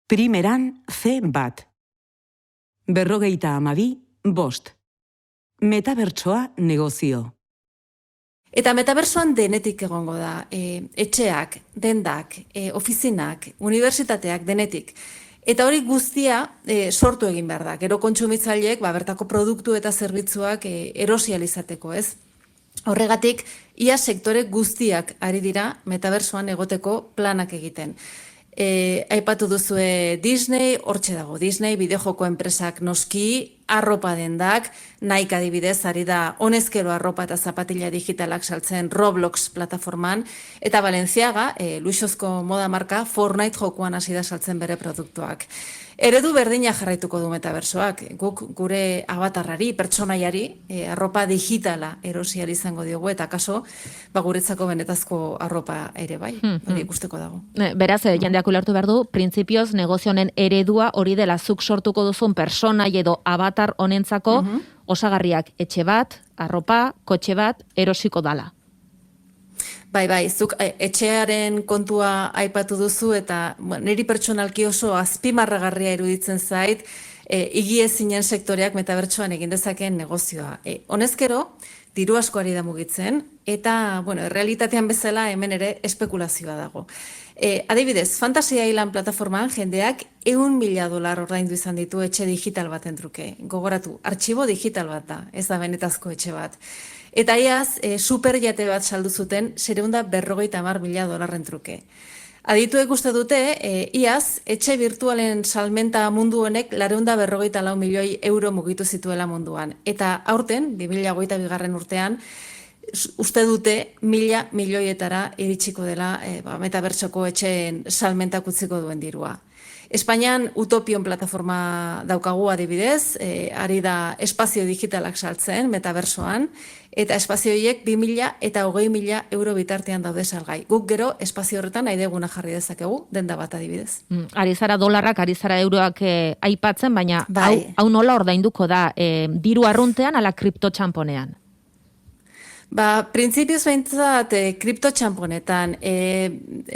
Primeran C1. 52, metabertsoa negozio. Eta metabersoan denetik egongo da, etxeak, dendak, ofizinak, unibertsitateak, denetik. Eta hori guztia sortu egin behar da. Gero kontsumitzaileek bertako produktu eta zerbitzuak erosializateko, ez? Horregatik, ia sektore guztiak ari dira metabersoan egoteko planak egiten. Aipatu duzue Disney, hortxe dago Disney, bideojoko enpresak noski, arropa dendak, Nike adibidez, ari da honezkero arropa eta zapatila digitalak saltzen Roblox plataforman, eta Balenciaga, luxuzko moda marka, Fortnite jokoan hasi da saltzen bere produktuak. Eredu berdina jarraituko du metabersoak, guk gure avatarrari, pertsonaiari, arropa digitala erosial izango diogu, eta kaso, guretzako benetazko arropa ere bai, hori ikusteko dago. Beraz, jendeak ulertu behar du, printzipioz negozionen eredua hori dela zuk sortuko duzun personai edo avatar honentzako osagarriak etxe bat, arropa, kotxe bat, erosiko dala. Bai, zuk etxearen kontua aipatu duzu eta niri pertsonalki oso azpimarragarria iruditzen zait higiezinen sektoreak metabertsoan egin dezakeen negozioa. Honezkero, diru asko ari da mugitzen eta, errealitatean bezala hemen ere espekulazioa dago. Adibidez, Fantasia Island plataformaan jendeak $1.000 ordaindu izan ditu etxe digital baten truke. Gogoratu, artxibo digital bat da, ez da benetazko etxe bat. Eta iaz, superjate bat saldu zuten $750.000 truke. Adituek uste dute, iaz, etxe virtualen salmenta mundu honek €454 milioi mugitu zituela munduan. Eta aurten, 2022 urtean, uste dute 1.000 milioietara iritsiko dela metabertsoko etxeen salmentak utziko duen dirua. Espainian Utopion plataforma daukagu adibidez, ari da espazio digitalak saltzen metabersoan, eta espazio horiek 2.000 eta €20.000 bitartean daude salgai. Guk gero espazio horretan nahi deguna jarri dezakegu, denda bat adibidez. Ari zara dolarrak, ari zara euroak aipatzen, baina hau nola ordainduko da, diru arruntean ala kripto txamponean? Printzipioz behintzat kripto txamponetan.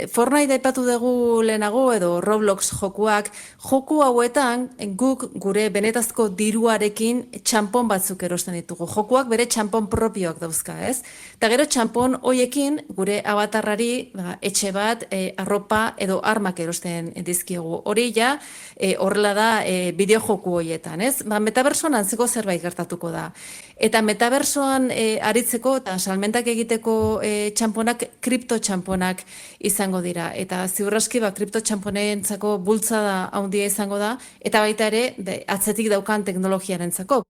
Fortnite aipatu dugu lehenago edo Roblox joku hauetan guk gure benetazko diruarekin txampon batzuk erosten ditugu. Jokuak bere txampon propioak dauzka, ez? Eta gero txampon hoiekin gure avatarrari etxe bat, arropa edo armak erosten dizkiogu. Hori ja, horrela da bideojoku hoietan, ez? Metabersoan antzeko zerbait gertatuko da. Eta metabersoan aritzeko eta salmentak egiteko txamponak, kripto txamponak izango dira. Eta ziurraski kripto txamponentzako bultzada handia izango da, eta baita ere atzetik daukan teknologiarentzako.